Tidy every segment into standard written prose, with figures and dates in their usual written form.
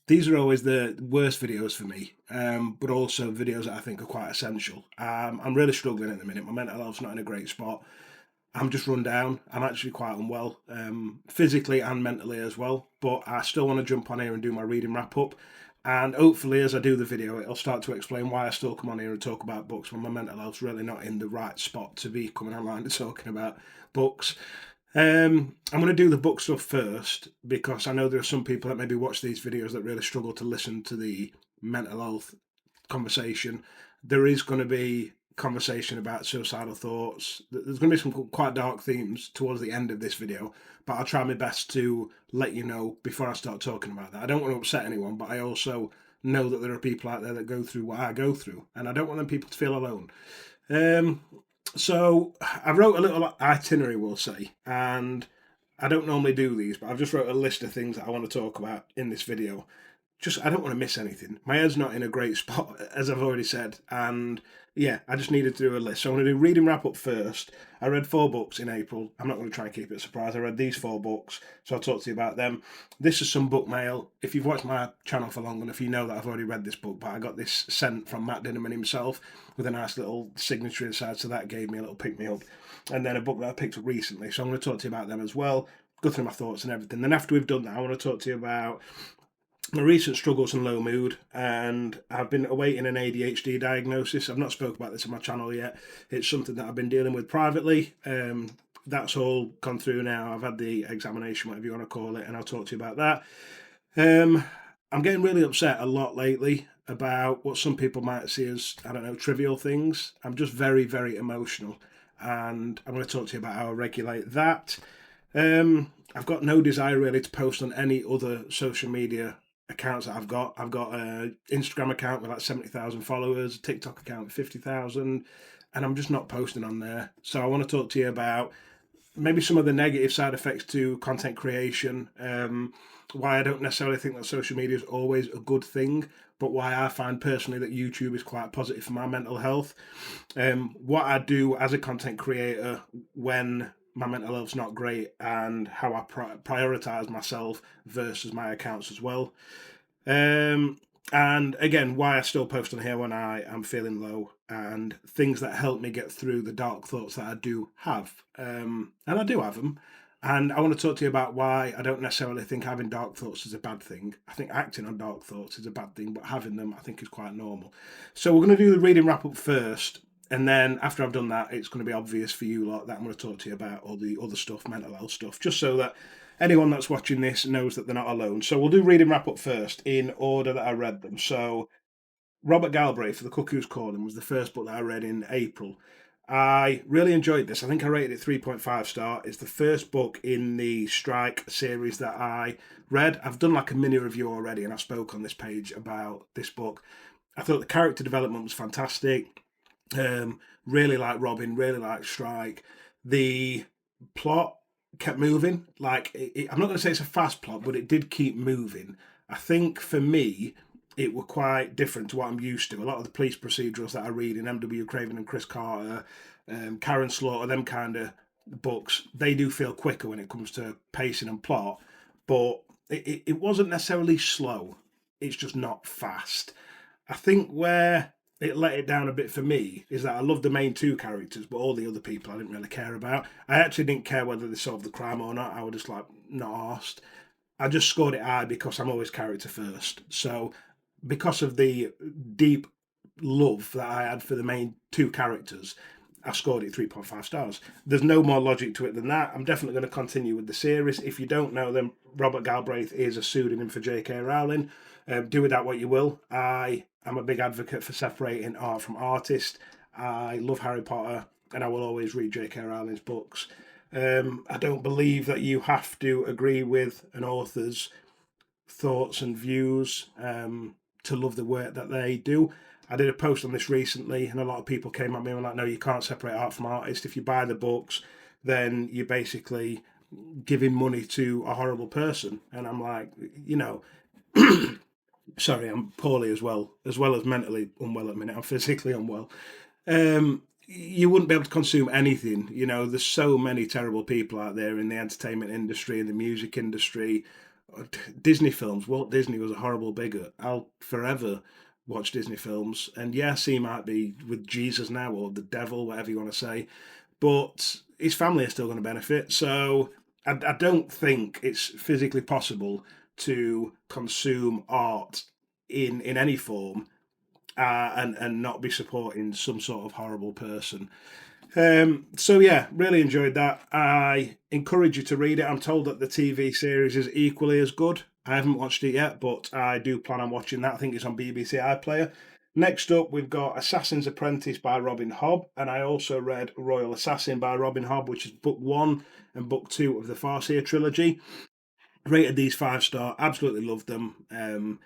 These are always the worst videos for me, but also videos that I think are quite essential. I'm really struggling at the minute. My mental health's not in a great spot. I'm just run down. I'm actually quite unwell, physically and mentally as well. But I still want to jump on here and do my reading wrap up. And hopefully, as I do the video, it'll start to explain why I still come on here and talk about books when my mental health's really not in the right spot to be coming online and talking about books. I'm going to do the book stuff first because I know there are some people that maybe watch these videos that really struggle to listen to the mental health conversation. There is going to be conversation about suicidal thoughts. There's going to be some quite dark themes towards the end of this video, but I'll try my best to let you know before I start talking about that. I don't want to upset anyone, but I also know that there are people out there that go through what I go through, and I don't want them people to feel alone. Um, so I wrote a little itinerary, we'll say, and I don't normally do these, but I've just wrote a list of things that I want to talk about in this video. Just I don't want to miss anything. My head's not in a great spot, as I've already said, and yeah, I just needed to do a list. So I'm going to do reading wrap up first. I read 4 books in April. I'm not going to try and keep it a surprise. I read these 4 books, so I'll talk to you about them. This is some Bookmail. If you've watched my channel for long enough, you know that I've already read this book, but I got this sent from Matt Dinnerman himself with a nice little signature inside, so that gave me a little pick me up. And then a book that I picked up recently, so I'm going to talk to you about them as well. Go through my thoughts and everything. Then after we've done that, I want to talk to you about my recent struggles and low mood, and I've been awaiting an ADHD diagnosis. I've not spoke about this on my channel yet. It's something that I've been dealing with privately. That's all gone through now. I've had the examination, whatever you want to call it, and I'll talk to you about that. I'm getting really upset a lot lately about what some people might see as, I don't know, trivial things. I'm just very, very emotional, and I'm going to talk to you about how I regulate that. I've got no desire really to post on any other social media accounts that I've got. I've got an Instagram account with like 70,000 followers, a TikTok account with 50,000, and I'm just not posting on there. So I want to talk to you about maybe some of the negative side effects to content creation, why I don't necessarily think that social media is always a good thing, but why I find personally that YouTube is quite positive for my mental health, what I do as a content creator when my mental health's not great, and how I prioritize myself versus my accounts as well. And again, why I still post on here when I am feeling low, and things that help me get through the dark thoughts that I do have. And I do have them. And I want to talk to you about why I don't necessarily think having dark thoughts is a bad thing. I think acting on dark thoughts is a bad thing, but having them I think is quite normal. So we're going to do the reading wrap up first. And then after I've done that, it's going to be obvious for you lot that I'm going to talk to you about all the other stuff, mental health stuff, just so that anyone that's watching this knows that they're not alone. So we'll do reading wrap up first in order that I read them. So Robert Galbraith, for The Cuckoo's Calling, was the first book that I read in April. I really enjoyed this. I think I rated it 3.5 star. It's the first book in the Strike series that I read. I've done like a mini review already, and I spoke on this page about this book. I thought the character development was fantastic. Really like Robin, really like Strike. The plot kept moving. I'm not going to say it's a fast plot, but it did keep moving. I think for me, it were quite different to what I'm used to. A lot of the police procedurals that I read in M.W. Craven and Chris Carter, Karen Slaughter, them kind of books, they do feel quicker when it comes to pacing and plot, but it wasn't necessarily slow. It's just not fast. I think where it let it down a bit for me is that I loved the main 2 characters, but all the other people I didn't really care about. I actually didn't care whether they solved the crime or not. I was just like, not arsed. I just scored it high because I'm always character first. So because of the deep love that I had for the main 2 characters, I scored it 3.5 stars. There's no more logic to it than that. I'm definitely going to continue with the series. If you don't know them, Robert Galbraith is a pseudonym for J.K. Rowling. Do with that what you will. I am a big advocate for separating art from artist. I love Harry Potter, and I will always read J.K. Rowling's books. I don't believe that you have to agree with an author's thoughts and views to love the work that they do. I did a post on this recently, and a lot of people came at me and were like, no, you can't separate art from artist. If you buy the books, then you're basically giving money to a horrible person. And I'm like, sorry, I'm poorly as well as mentally unwell at the minute. I'm physically unwell. You wouldn't be able to consume anything. There's so many terrible people out there in the entertainment industry, in the music industry, Disney films. Walt Disney was a horrible bigot. I'll forever watch Disney films. And yes, he might be with Jesus now or the devil, whatever you want to say, but his family are still going to benefit. So I don't think it's physically possible to consume art in any form and not be supporting some sort of horrible person. So yeah, really enjoyed that. I encourage you to read it. I'm told that the TV series is equally as good. I haven't watched it yet, but I do plan on watching that. I think it's on BBC iPlayer. Next up, we've got Assassin's Apprentice by Robin Hobb, and I also read Royal Assassin by Robin Hobb, which is book one and book two of the Farseer Trilogy. Rated these 5 star, absolutely loved them.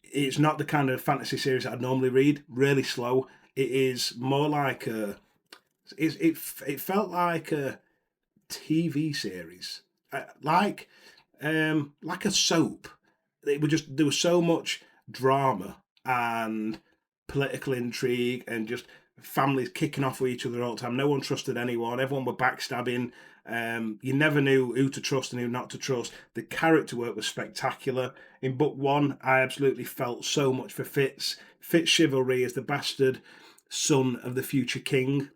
It's not the kind of fantasy series that I'd normally read, really slow. It is more like it felt like a TV series, like a soap. It was just there was so much drama and political intrigue and just families kicking off with each other all the time. No one trusted anyone. Everyone were backstabbing. You never knew who to trust and who not to trust. The character work was spectacular. In book one, I absolutely felt so much for Fitz. Fitz chivalry is the bastard son of the future king,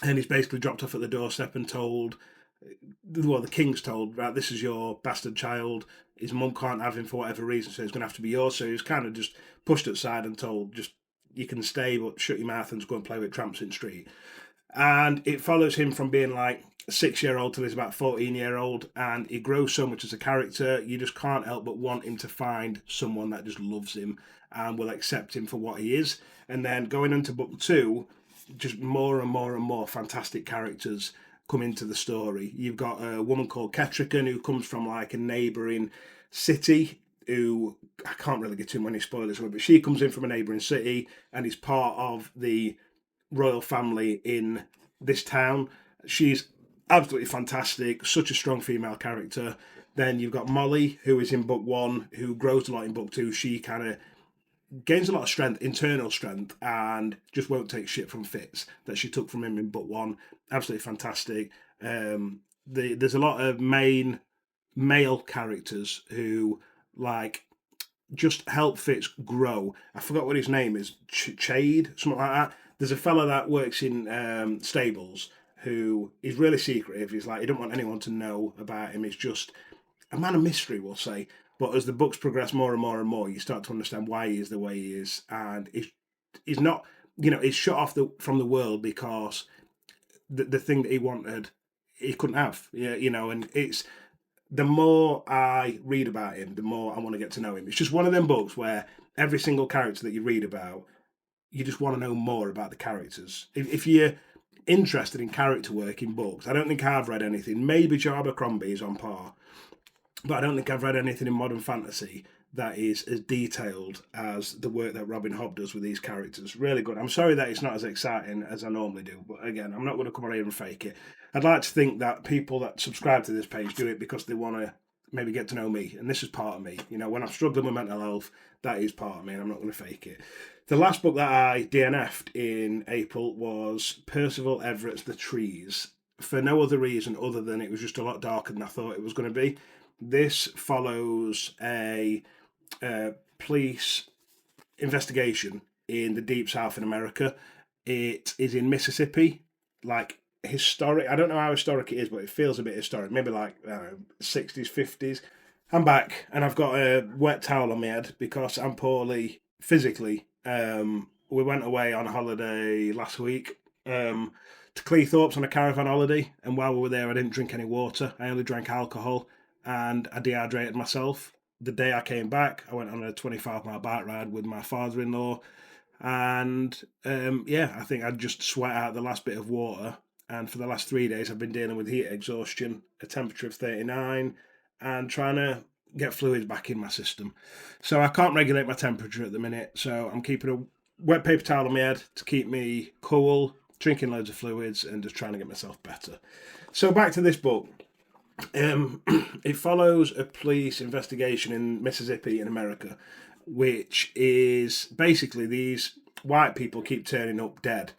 and he's basically dropped off at the doorstep and told, well, the king's told, right, this is your bastard child. His mum can't have him for whatever reason, so it's going to have to be yours. So he was kind of just pushed aside and told, just you can stay, but shut your mouth and just go and play with tramps in the street. And it follows him from being like a 6 year old till he's about 14-year-old, and he grows so much as a character. You just can't help but want him to find someone that just loves him and will accept him for what he is. And then going into book two, just more and more and more fantastic characters come into the story. You've got a woman called Ketrican who comes from like a neighbouring city, who I can't really get too many spoilers with, but she comes in from a neighbouring city and is part of the royal family in this town. She's absolutely fantastic, such a strong female character. Then you've got Molly, who is in book one, who grows a lot in book two. She kind of gains a lot of strength, internal strength, and just won't take shit from Fitz that she took from him in book one. Absolutely fantastic. There's a lot of main male characters who like just help Fitz grow. I forgot what his name is, Chade, something like that. There's a fella that works in stables who is really secretive. He's like, he don't want anyone to know about him. He's just a man of mystery, we'll say. But as the books progress more and more and more, you start to understand why he is the way he is, and he's not, he's shut off from the world because the thing that he wanted, he couldn't have. Yeah, and it's the more I read about him, the more I want to get to know him. It's just one of them books where every single character that you read about, you just want to know more about the characters. If you're interested in character work in books, I don't think I've read anything. Maybe Joe Abercrombie is on par, but I don't think I've read anything in modern fantasy that is as detailed as the work that Robin Hobb does with these characters. Really good. I'm sorry that it's not as exciting as I normally do, but again, I'm not going to come on here and fake it. I'd like to think that people that subscribe to this page do it because they want to maybe get to know me, and this is part of me. When I'm struggling with mental health, that is part of me, and I'm not going to fake it. The last book that I DNF'd in April was Percival Everett's The Trees, for no other reason other than it was just a lot darker than I thought it was going to be. This follows a police investigation in the deep south in America. It is in Mississippi, like historic. I don't know how historic it is, but it feels a bit historic. Maybe like 60s, 50s. I'm back and I've got a wet towel on my head because I'm poorly physically. We went away on holiday last week to Cleethorpes on a caravan holiday, and while we were there, I didn't drink any water. I only drank alcohol, and I dehydrated myself. The day I came back, I went on a 25-mile bike ride with my father-in-law, and yeah, I think I'd just sweat out the last bit of water. And for the last 3 days, I've been dealing with heat exhaustion, a temperature of 39, and trying to get fluids back in my system. So I can't regulate my temperature at the minute. So I'm keeping a wet paper towel on my head to keep me cool, drinking loads of fluids, and just trying to get myself better. So back to this book. It follows a police investigation in Mississippi in America, which is basically these white people keep turning up dead,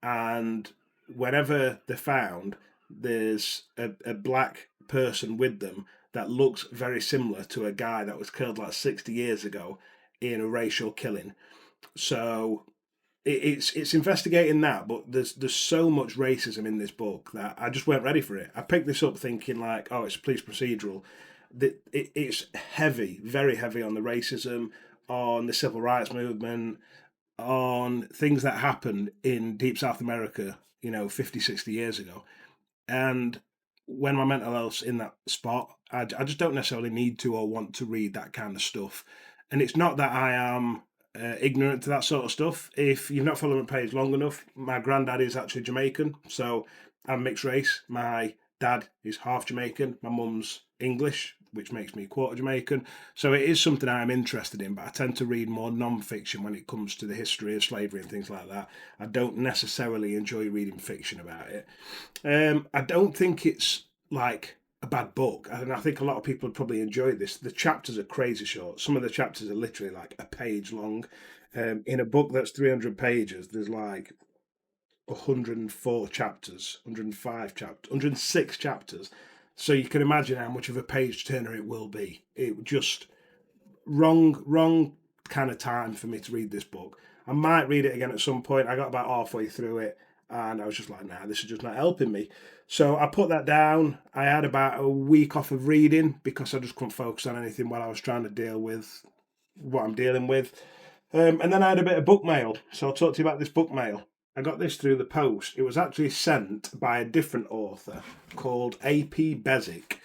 and whenever they're found, there's a black person with them that looks very similar to a guy that was killed like 60 years ago in a racial killing. So it's investigating that, but there's so much racism in this book that I just weren't ready for it. I picked this up thinking like, oh, it's a police procedural. It's heavy, very heavy on the racism, on the civil rights movement, on things that happened in deep South America, 50, 60 years ago. And when my mental health's in that spot, I just don't necessarily need to or want to read that kind of stuff. And it's not that I am ignorant to that sort of stuff. If you've not followed my page long enough, my granddad is actually Jamaican, so I'm mixed race. My dad is half Jamaican. My mum's English, which makes me quarter Jamaican. So it is something I'm interested in, but I tend to read more non-fiction when it comes to the history of slavery and things like that. I don't necessarily enjoy reading fiction about it. I don't think it's like a bad book, and I think a lot of people would probably enjoy this. The chapters are crazy short. Some of the chapters are literally like a page long. In a book that's 300 pages, there's like 104 chapters, 105 chapters, 106 chapters. So you can imagine how much of a page turner it will be. It just wrong kind of time for me to read this book. I might read it again at some point. I got about halfway through it and I was just like, nah, this is just not helping me. So I put that down. I had about a week off of reading because I just couldn't focus on anything while I was trying to deal with what I'm dealing with. And then I had a bit of Bookmail. So I'll talk to you about this Bookmail. I got this through the post. It was actually sent by a different author called A.P. Bezic.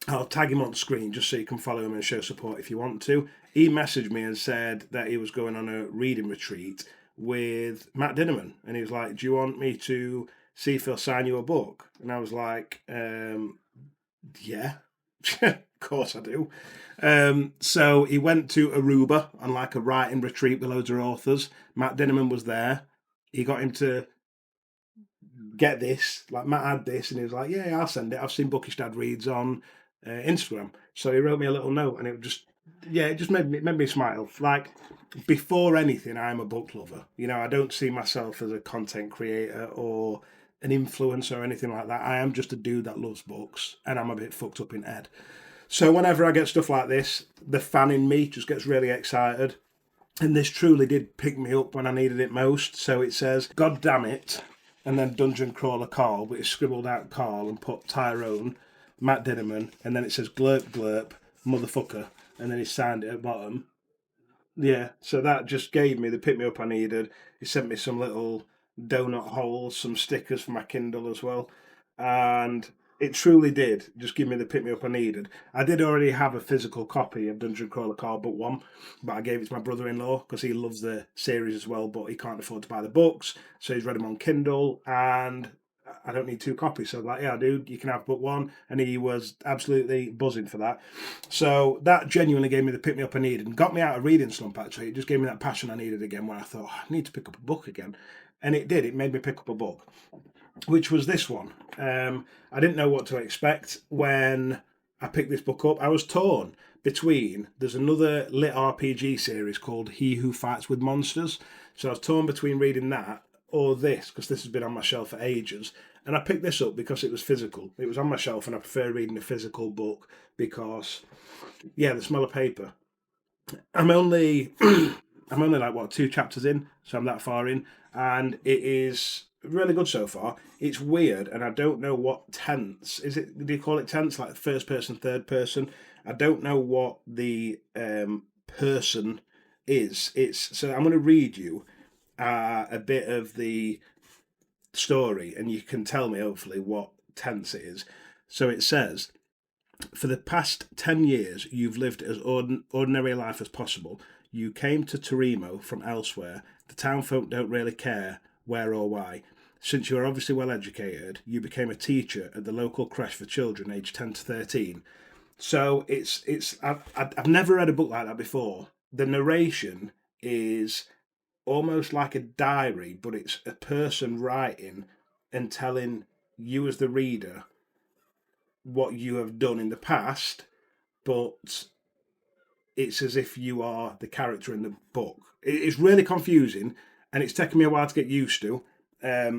I'll tag him on screen just so you can follow him and show support if you want to. He messaged me and said that he was going on a reading retreat with Matt Dinnerman. And he was like, do you want me to see if he'll sign you a book? And I was like, yeah, of course I do. So he went to Aruba on like a writing retreat with loads of authors. Matt Dinnerman was there. He got him to get this. Like Matt had this, and he was like, "Yeah, I'll send it. I've seen Bookish Dad Reads on Instagram." So he wrote me a little note, and it just made me smile. Like before anything, I'm a book lover. I don't see myself as a content creator or an influencer or anything like that. I am just a dude that loves books, and I'm a bit fucked up in head. So whenever I get stuff like this, the fan in me just gets really excited. And this truly did pick me up when I needed it most. So it says, God damn it, and then Dungeon Crawler Carl, but it's scribbled out Carl and put Tyrone, Matt Dinnerman, and then it says glurp glurp, motherfucker, and then he signed it at the bottom. Yeah, so that just gave me the pick me up I needed. He sent me some little donut holes, some stickers for my Kindle as well. And it truly did just give me the pick me up I needed. I did already have a physical copy of Dungeon Crawler Carl Book 1, but I gave it to my brother-in-law because he loves the series as well, but he can't afford to buy the books, so he's read them on Kindle, and I don't need 2 copies. So I was like, yeah, dude, you can have Book 1, and he was absolutely buzzing for that. So that genuinely gave me the pick me up I needed and got me out of reading slump, actually. It just gave me that passion I needed again when I thought, I need to pick up a book again. And it did. It made me pick up a book, which was this one. I didn't know what to expect when I picked this book up. I was torn between, there's another lit RPG series called He Who Fights with Monsters. So I was torn between reading that or this, because this has been on my shelf for ages. And I picked this up because it was physical. It was on my shelf, and I prefer reading a physical book because, yeah, the smell of paper. I'm only like what 2 chapters in, so I'm that far in, and it is really good so far. It's weird, and I don't know what tense is it. Do you call it tense, like first person, third person? I don't know what the person is. It's so I'm going to read you a bit of the story, and you can tell me hopefully what tense it is. So it says, for the past 10 years, you've lived as ordinary life as possible. You came to Torimo from elsewhere. The townfolk don't really care where or why. Since you are obviously well educated, you became a teacher at the local creche for children aged 10 to 13. So I've never read a book like that before. The narration is almost like a diary, but it's a person writing and telling you as the reader what you have done in the past, but it's as if you are the character in the book. It's really confusing, and it's taken me a while to get used to.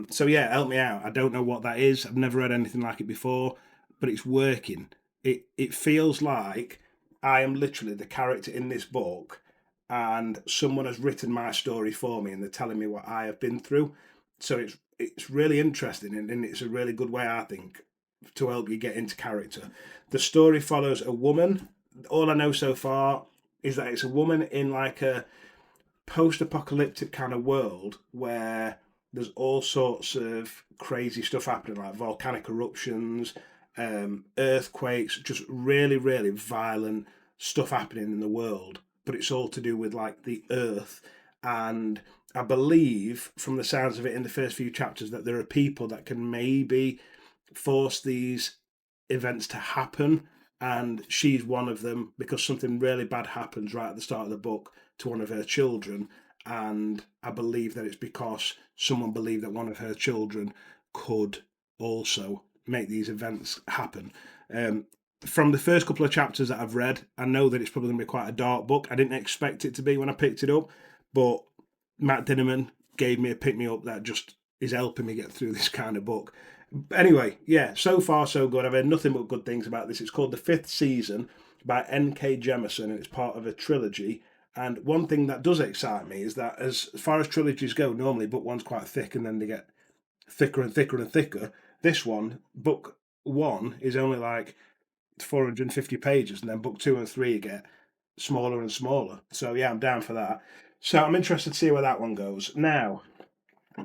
So yeah, help me out. I don't know what that is. I've never read anything like it before, but it's working. it feels like I am literally the character in this book, and someone has written my story for me, and they're telling me what I have been through. So it's really interesting, and it's a really good way, I think, to help you get into character. The story follows a woman. All I know so far is that it's a woman in like a post-apocalyptic kind of world where there's all sorts of crazy stuff happening, like volcanic eruptions, earthquakes, just really, really violent stuff happening in the world. But it's all to do with like the earth. And I believe, from the sounds of it in the first few chapters, that there are people that can maybe force these events to happen. And she's one of them because something really bad happens right at the start of the book to one of her children. And I believe that it's because someone believed that one of her children could also make these events happen. Um, from the first couple of chapters that I've read, I know that it's probably going to be quite a dark book. I didn't expect it to be when I picked it up, but Matt Dinnerman gave me a pick me up that just is helping me get through this kind of book. Anyway, yeah, so far so good. I've heard nothing but good things about this. It's called The Fifth Season by N.K. Jemisin, and it's part of a trilogy. And one thing that does excite me is that as far as trilogies go, normally book one's quite thick and then they get thicker and thicker and thicker. This one, book one, is only like 450 pages, and then book two and three get smaller and smaller. So yeah, I'm down for that. So I'm interested to see where that one goes. Now,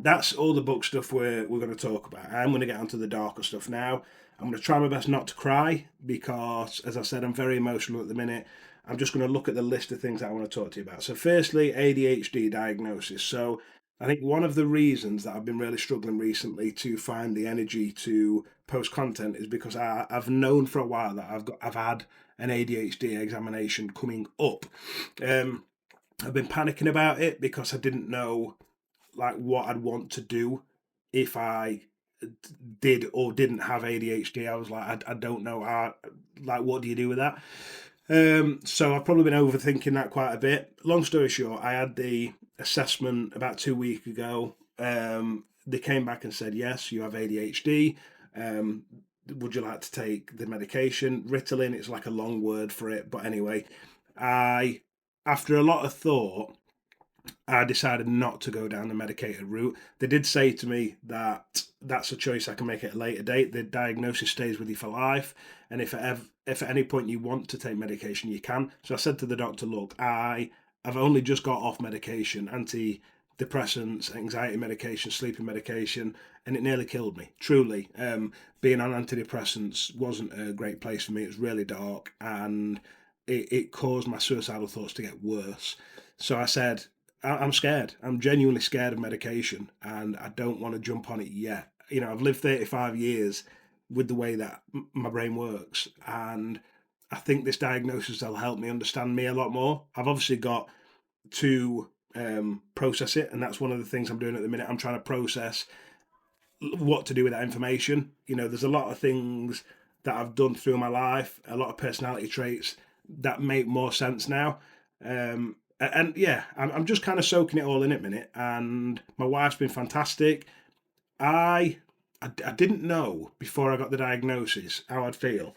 that's all the book stuff we're going to talk about. I'm going to get onto the darker stuff now. I'm going to try my best not to cry because, as I said, I'm very emotional at the minute. I'm just going to look at the list of things that I want to talk to you about. So, firstly, ADHD diagnosis. So, I think one of the reasons that I've been really struggling recently to find the energy to post content is because I've known for a while that I've had an ADHD examination coming up. I've been panicking about it because I didn't know like what I'd want to do if I did or didn't have ADHD. I was like, I don't know how, like, what do you do with that? So I've probably been overthinking that quite a bit. Long story short, I had the assessment about 2 weeks ago. They came back and said, yes, you have ADHD. Would you like to take the medication? Ritalin, it's like a long word for it. But anyway, after a lot of thought, I decided not to go down the medicated route. They did say to me that that's a choice I can make at a later date. The diagnosis stays with you for life, and if at any point you want to take medication, you can. So I said to the doctor, look, I've only just got off medication, antidepressants, anxiety medication, sleeping medication, and it nearly killed me. Truly, being on antidepressants wasn't a great place for me. It was really dark, and it caused my suicidal thoughts to get worse. So I said, I'm scared. I'm genuinely scared of medication, and I don't want to jump on it yet. You know, I've lived 35 years with the way that my brain works, and I think this diagnosis will help me understand me a lot more. I've obviously got to process it, and that's one of the things I'm doing at the minute. I'm trying to process what to do with that information. You know, there's a lot of things that I've done through my life, a lot of personality traits that make more sense now. And yeah, I'm just kind of soaking it all in at the minute. And my wife's been fantastic. I, I didn't know before I got the diagnosis how I'd feel,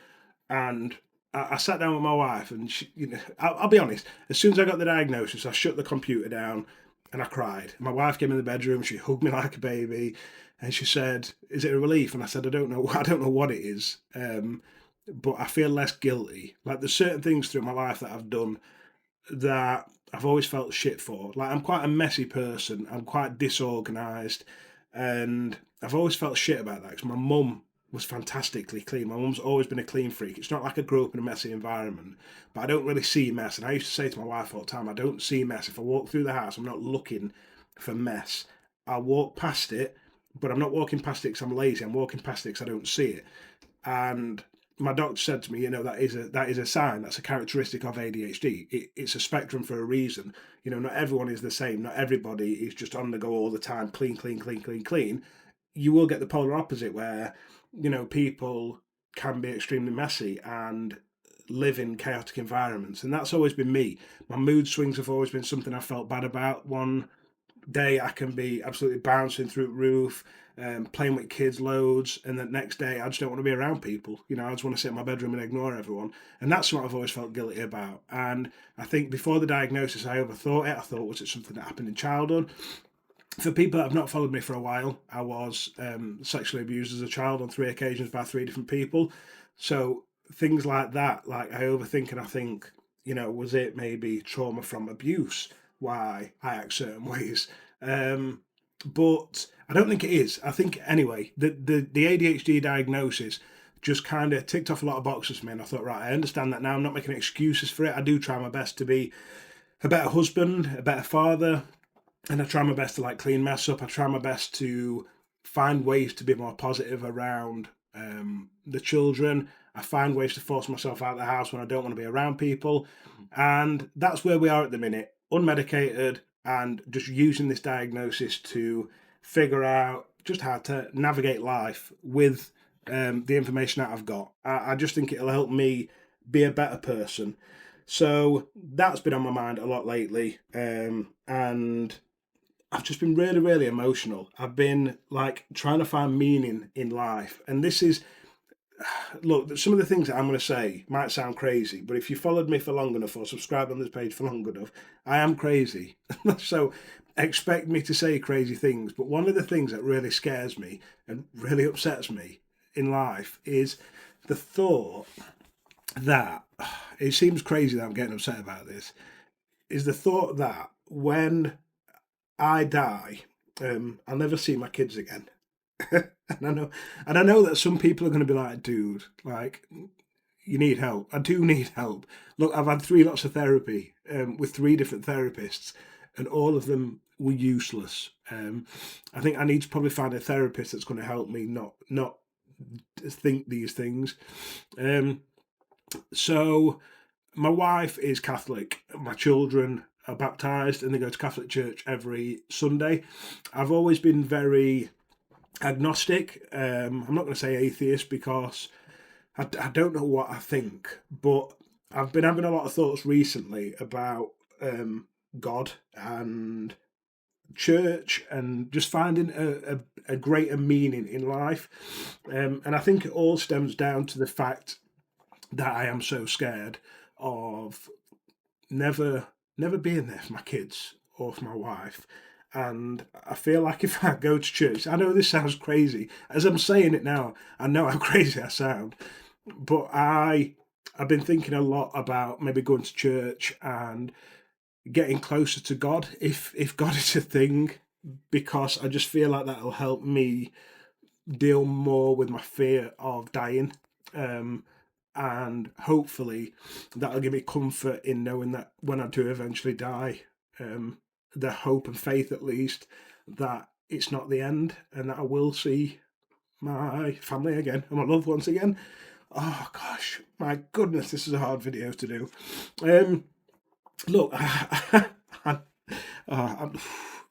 and I sat down with my wife, and she, you know, I'll be honest. As soon as I got the diagnosis, I shut the computer down and I cried. My wife came in the bedroom. She hugged me like a baby, and she said, "Is it a relief?" And I said, "I don't know. I don't know what it is, but I feel less guilty. Like there's certain things through my life that I've done that I've always felt shit for. Like I'm quite a messy person. I'm quite disorganized, and I've always felt shit about that because my mum was fantastically clean. My mum's always been a clean freak. It's not like I grew up in a messy environment, but I don't really see mess. And I used to say to my wife all the time, I don't see mess. If I walk through the house, I'm not looking for mess. I'll walk past it, but I'm not walking past it because I'm lazy. I'm walking past it because I don't see it. And my doctor said to me, you know, that is a sign. That's a characteristic of ADHD. It's a spectrum for a reason. You know, not everyone is the same. Not everybody is just on the go all the time, clean, clean, clean, clean, clean. You will get the polar opposite where, you know, people can be extremely messy and live in chaotic environments. And that's always been me. My mood swings have always been something I felt bad about. day I can be absolutely bouncing through the roof, playing with kids loads, and the next day I just don't want to be around people. You know, I just want to sit in my bedroom and ignore everyone. And that's what I've always felt guilty about. And I think before the diagnosis, I overthought it. I thought, was it something that happened in childhood? For people that have not followed me for a while, I was sexually abused as a child on 3 occasions by 3 different people. So things like that, like I overthink and I think, you know, was it maybe trauma from abuse why I act certain ways? Um, but I don't think it is. I think anyway, the ADHD diagnosis just kind of ticked off a lot of boxes for me, and I thought, right, I understand that now. I'm not making excuses for it. I do try my best to be a better husband, a better father, and I try my best to like clean mess up. I try my best to find ways to be more positive around the children. I find ways to force myself out of the house when I don't want to be around people, and that's where we are at the minute, unmedicated and just using this diagnosis to figure out just how to navigate life with the information that I've got. I just think it'll help me be a better person. So that's been on my mind a lot lately, and I've just been really, really emotional. I've been like trying to find meaning in life. And this is, look, some of the things that I'm going to say might sound crazy, but if you followed me for long enough or subscribed on this page for long enough, I am crazy. So expect me to say crazy things. But one of the things that really scares me and really upsets me in life is the thought that it seems crazy that I'm getting upset about this, is the thought that when I die, I'll never see my kids again. And I know that some people are going to be like, dude, like, you need help. I do need help. Look, I've had 3 lots of therapy with 3 different therapists, and all of them were useless. I think I need to probably find a therapist that's going to help me not think these things. So my wife is Catholic. My children are baptized and they go to Catholic church every Sunday. I've always been very agnostic. I'm not going to say atheist because I don't know what I think, but I've been having a lot of thoughts recently about God and church and just finding a greater meaning in life. And I think it all stems down to the fact that I am so scared of never being there for my kids or for my wife. And I feel like if I go to church, I know this sounds crazy. As I'm saying it now, I know how crazy I sound. But I've been thinking a lot about maybe going to church and getting closer to God, if God is a thing, because I just feel like that'll help me deal more with my fear of dying. And hopefully that'll give me comfort in knowing that when I do eventually die, the hope and faith at least that it's not the end and that I will see my family again and my loved ones again. Oh gosh, my goodness, this is a hard video to do. Look,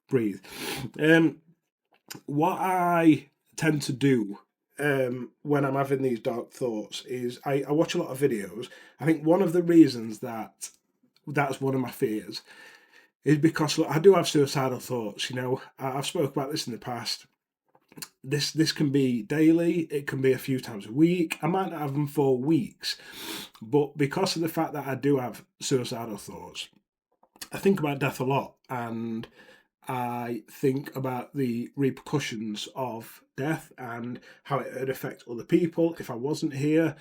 breathe. What I tend to do when I'm having these dark thoughts is I watch a lot of videos. I think one of the reasons that that's one of my fears is because look, I do have suicidal thoughts. You know, I've spoke about this in the past. This can be daily. It can be a few times a week. I might not have them for weeks, but because of the fact that I do have suicidal thoughts, I think about death a lot, and I think about the repercussions of death and how it would affect other people if I wasn't here,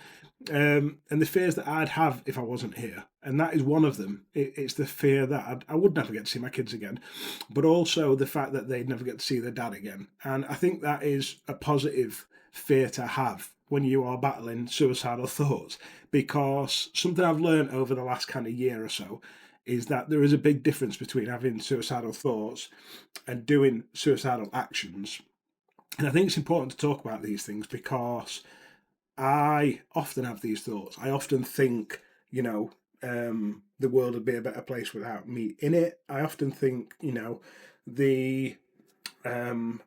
and the fears that I'd have if I wasn't here. And that is one of them. It's the fear that I would never get to see my kids again, but also the fact that they'd never get to see their dad again. And I think that is a positive fear to have when you are battling suicidal thoughts, because something I've learned over the last kind of year or so is that there is a big difference between having suicidal thoughts and doing suicidal actions. And I think it's important to talk about these things because I often have these thoughts. I often think, you know, the world would be a better place without me in it. I often think, you know, the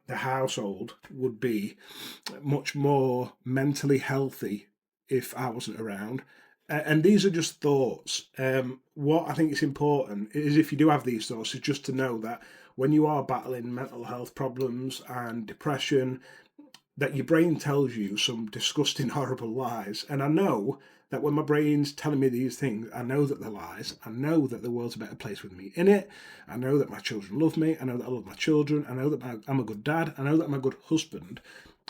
household would be much more mentally healthy if I wasn't around. And these are just thoughts. What I think is important is if you do have these thoughts, is just to know that when you are battling mental health problems and depression, that your brain tells you some disgusting, horrible lies. And I know that when my brain's telling me these things, I know that they're lies. I know that the world's a better place with me in it. I know that my children love me. I know that I love my children. I know that I'm a good dad. I know that I'm a good husband.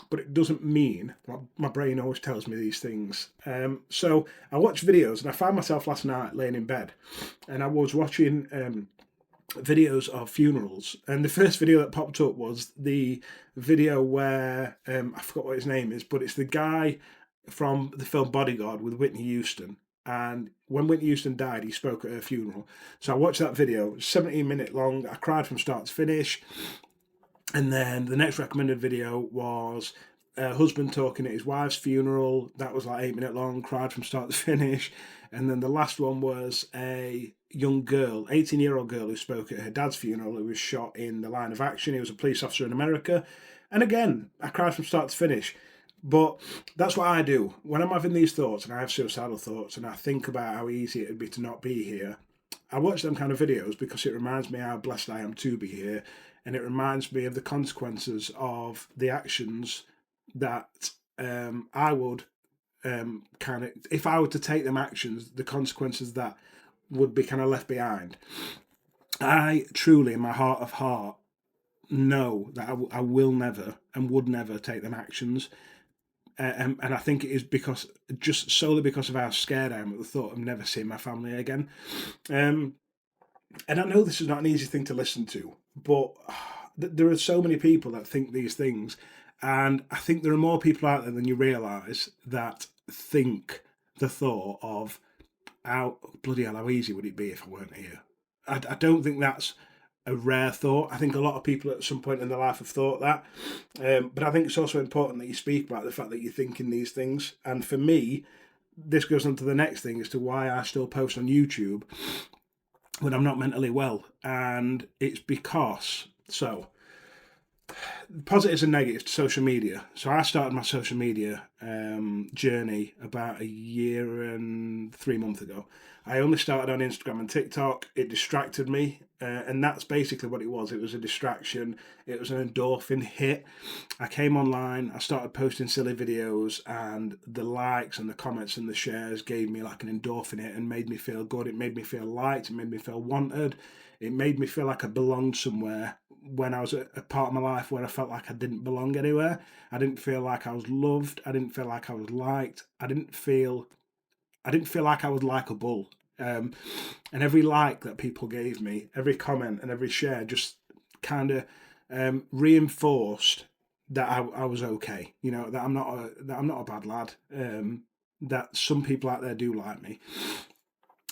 But it doesn't mean my brain always tells me these things. So I watch videos, and I found myself last night laying in bed, and I was watching videos of funerals, and the first video that popped up was the video where I forgot what his name is, but it's the guy from the film Bodyguard with Whitney Houston. And when Whitney Houston died, he spoke at her funeral. So I watched that video, 17-minute long. I cried from start to finish. And then the next recommended video was a husband talking at his wife's funeral. That was like 8 minutes long, cried from start to finish. And then the last one was a young girl, 18-year-old girl who spoke at her dad's funeral, who was shot in the line of action. He was a police officer in America. And again, I cried from start to finish. But that's what I do. When I'm having these thoughts, and I have suicidal thoughts, and I think about how easy it would be to not be here, I watch them kind of videos because it reminds me how blessed I am to be here. And it reminds me of the consequences of the actions that I would kind of, if I were to take them actions, the consequences that would be kind of left behind. I truly, in my heart of heart, know that I will never and would never take them actions. And I think it is just solely because of how scared I am at the thought of never seeing my family again. And I know this is not an easy thing to listen to, but there are so many people that think these things. And I think there are more people out there than you realise that think the thought of, how bloody hell, how easy would it be if I weren't here? I don't think that's a rare thought. I think a lot of people at some point in their life have thought that. But I think it's also important that you speak about the fact that you're thinking these things. And for me, this goes on to the next thing as to why I still post on YouTube when I'm not mentally well. And it's because, so, positives and negatives to social media. So I started my social media journey about a year and 3 months ago. I only started on Instagram and TikTok. It distracted me, and that's basically what it was. It was a distraction. It was an endorphin hit. I came online, I started posting silly videos, and the likes and the comments and the shares gave me like an endorphin hit and made me feel good. It made me feel liked. It made me feel wanted. It made me feel like I belonged somewhere when I was at a part of my life where I felt like I didn't belong anywhere. I didn't feel like I was loved. I didn't feel like I was liked. I didn't feel like I was likable. And every like that people gave me, every comment and every share just kind of reinforced that I was okay. You know, that I'm not a bad lad. That some people out there do like me.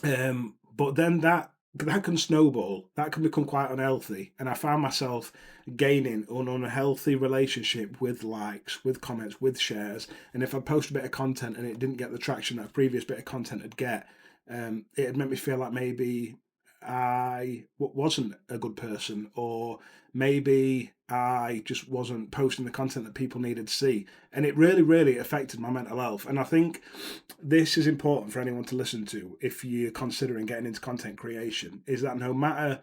But then that can snowball. That can become quite unhealthy. And I found myself gaining an unhealthy relationship with likes, with comments, with shares. And if I post a bit of content and it didn't get the traction that a previous bit of content would get, it had made me feel like maybe I wasn't a good person, or maybe I just wasn't posting the content that people needed to see. And it really, really affected my mental health. And I think this is important for anyone to listen to if you're considering getting into content creation, is that no matter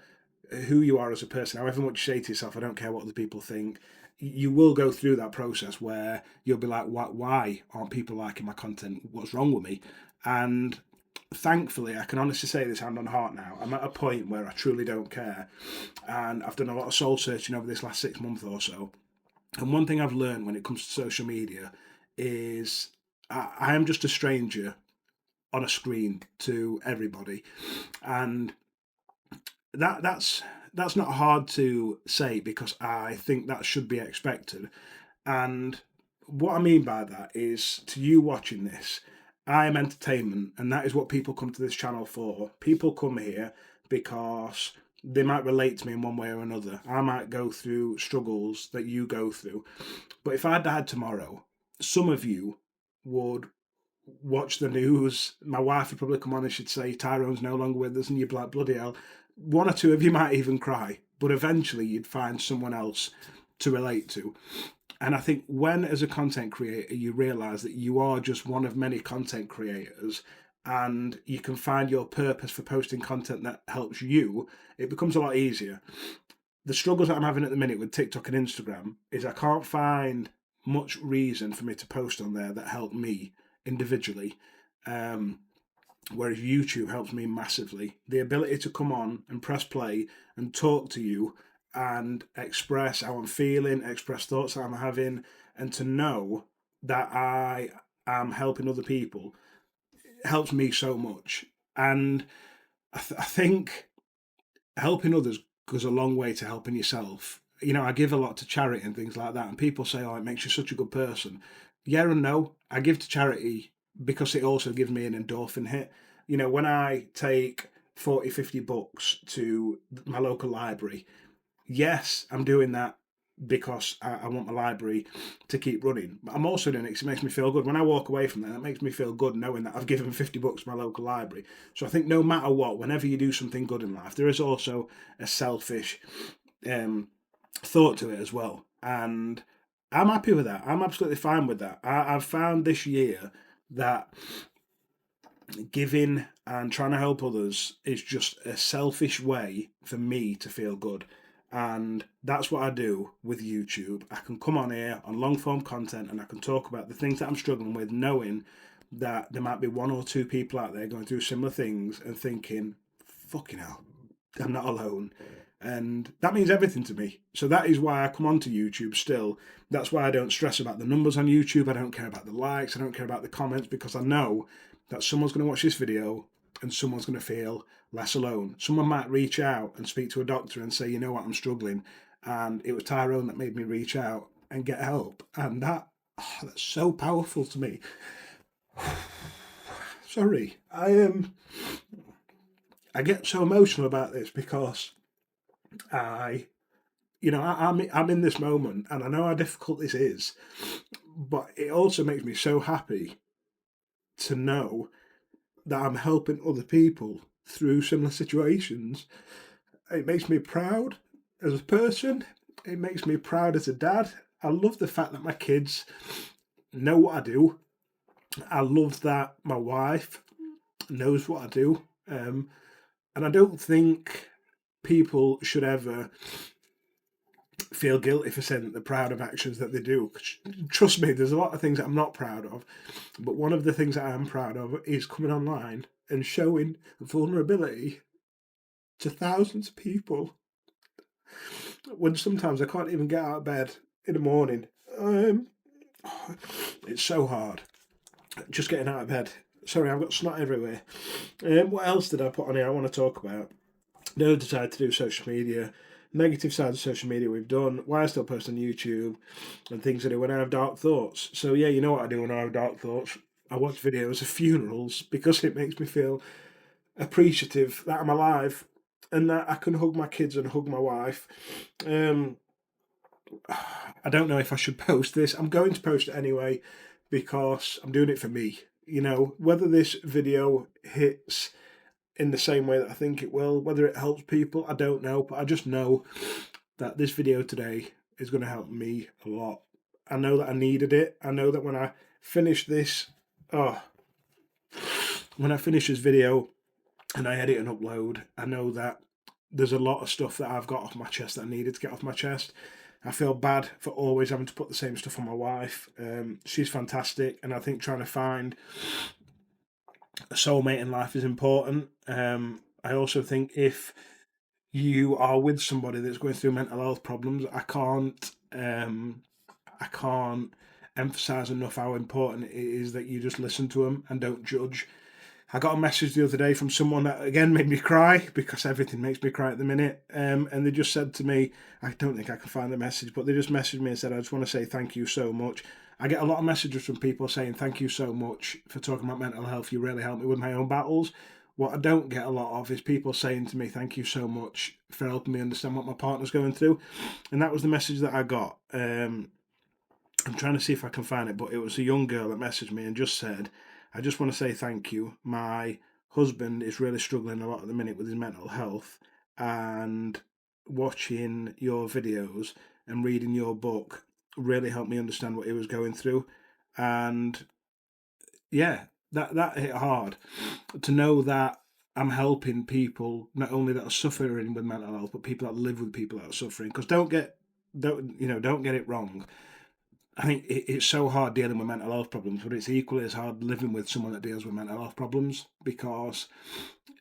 who you are as a person, however much you say to yourself, I don't care what other people think, you will go through that process where you'll be like, why aren't people liking my content? What's wrong with me? And thankfully, I can honestly say this hand on heart now, I'm at a point where I truly don't care. And I've done a lot of soul searching over this last 6 months or so. And one thing I've learned when it comes to social media is I am just a stranger on a screen to everybody. And that's not hard to say because I think that should be expected. And what I mean by that is, to you watching this, I am entertainment, and that is what people come to this channel for. People come here because they might relate to me in one way or another. I might go through struggles that you go through. But if I died tomorrow, some of you would watch the news. My wife would probably come on and she'd say, Tyrone's no longer with us, and you'd be like, bloody hell. One or two of you might even cry, but eventually you'd find someone else to relate to. And I think when, as a content creator, you realise that you are just one of many content creators and you can find your purpose for posting content that helps you, it becomes a lot easier. the struggles that I'm having at the minute with TikTok and Instagram is I can't find much reason for me to post on there that help me individually. Um, Whereas YouTube helps me massively. The ability to come on and press play and talk to you and express how I'm feeling, express thoughts that I'm having, and to know that I am helping other people helps me so much. And I think helping others goes a long way to helping yourself. You know, I give a lot to charity and things like that, and people say, "Oh, it makes you such a good person." Yeah and no. I give to charity because it also gives me an endorphin hit. You know, when I take 40, 50 books to my local library, yes, I'm doing that because I want my library to keep running. But I'm also doing it because it makes me feel good. When I walk away from that makes me feel good knowing that I've given 50 books to my local library. So I think no matter what, whenever you do something good in life, there is also a selfish um, thought to it as well. And I'm happy with that. I'm absolutely fine with that. I've found this year that giving and trying to help others is just a selfish way for me to feel good. And that's what I do with YouTube. I can come on here on long form content and I can talk about the things that I'm struggling with, knowing that there might be one or two people out there going through similar things and thinking, fucking hell, I'm not alone. And that means everything to me. So that is why I come onto YouTube still. That's why I don't stress about the numbers on YouTube. I don't care about the likes. I don't care about the comments because I know that someone's going to watch this video and someone's going to feel less alone. Someone might reach out and speak to a doctor and say, you know what, I'm struggling. And it was Tyrone that made me reach out and get help. And that's so powerful to me. Sorry, I get so emotional about this because I, I'm in this moment and I know how difficult this is, but it also makes me so happy to know that I'm helping other people through similar situations. It makes me proud as a person. It makes me proud as a dad. I love the fact that my kids know what I do. I love that my wife knows what I do. And I don't think people should ever feel guilty for saying that they're proud of actions that they do. Trust me, there's a lot of things that I'm not proud of, but one of the things that I am proud of is coming online and showing vulnerability to thousands of people when sometimes I can't even get out of bed in the morning. It's so hard just getting out of bed. Sorry, I've got snot everywhere. What else did I put on here I want to talk about? No, decided to do social media. Negative side of social media we've done. Why I still post on YouTube and things I do when I have dark thoughts. So yeah, you know what I do when I have dark thoughts? I watch videos of funerals because it makes me feel appreciative that I'm alive and that I can hug my kids and hug my wife. I don't know if I should post this. I'm going to post it anyway because I'm doing it for me. You know, whether this video hits in the same way that I think it will, whether it helps people, I don't know. But I just know that this video today is going to help me a lot. I know that I needed it. I know that when I finish this, when I finish this video and I edit and upload, I know that there's a lot of stuff that I've got off my chest that I needed to get off my chest. I feel bad for always having to put the same stuff on my wife. She's fantastic, and I think trying to find a soulmate in life is important. I also think if you are with somebody that's going through mental health problems, I can't emphasize enough how important it is that you just listen to them and don't judge. I got a message the other day from someone that again made me cry because everything makes me cry at the minute. And they just said to me, I don't think I can find the message, but they just messaged me and said, I just want to say thank you so much. I get a lot of messages from people saying, thank you so much for talking about mental health. You really helped me with my own battles. What I don't get a lot of is people saying to me, thank you so much for helping me understand what my partner's going through. And that was the message that I got. I'm trying to see if I can find it, but it was a young girl that messaged me and just said, I just want to say thank you. My husband is really struggling a lot at the minute with his mental health, and watching your videos and reading your book really helped me understand what he was going through. And yeah, that hit hard to know that I'm helping people not only that are suffering with mental health, but people that live with people that are suffering. Because don't get it wrong. I think it's so hard dealing with mental health problems, but it's equally as hard living with someone that deals with mental health problems, because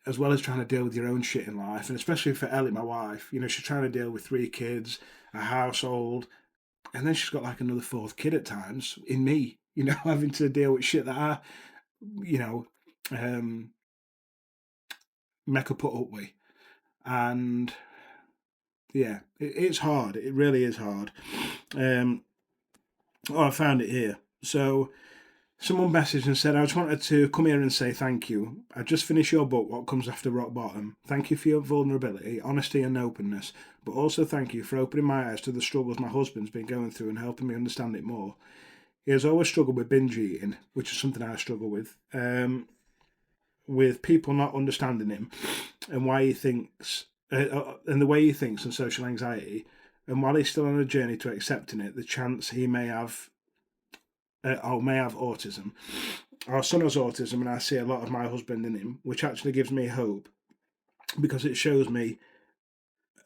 as well as trying to deal with your own shit in life, and especially for Ellie, my wife, she's trying to deal with 3 kids, a household, and then she's got like another fourth kid at times in me, having to deal with shit that I, you know, um, make her put up with. And yeah, it's hard. It really is hard. I found it here. So someone messaged and said, I just wanted to come here and say thank you. I just finished your book, What Comes After Rock Bottom. Thank you for your vulnerability, honesty, and openness, but also thank you for opening my eyes to the struggles my husband's been going through and helping me understand it more. He has always struggled with binge eating, which is something I struggle with people not understanding him and why he thinks, and the way he thinks, and social anxiety. And while he's still on a journey to accepting it, the chance he may have autism. Our son has autism, and I see a lot of my husband in him, which actually gives me hope because it shows me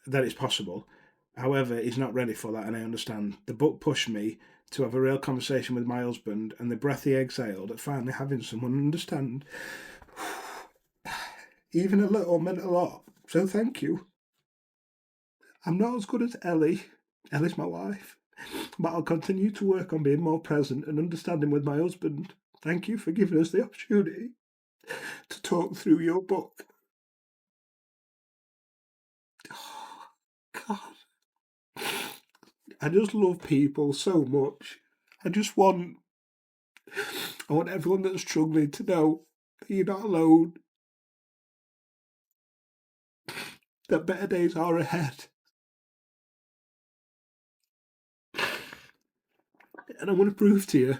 that it's possible. However, he's not ready for that, and I understand. The book pushed me to have a real conversation with my husband, and the breath he exhaled at finally having someone understand even a little meant a lot. So thank you. I'm not as good as Ellie. Ellie's my wife. But I'll continue to work on being more present and understanding with my husband. Thank you for giving us the opportunity to talk through your book. Oh, God. I just love people so much. I want everyone that's struggling to know that you're not alone, that better days are ahead. And I want to prove to you,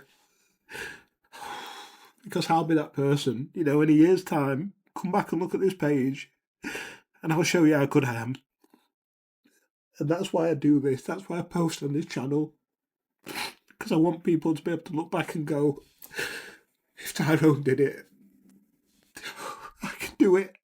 because I'll be that person, in a year's time, come back and look at this page and I'll show you how good I am. And that's why I do this. That's why I post on this channel. Because I want people to be able to look back and go, if Tyrone did it, I can do it.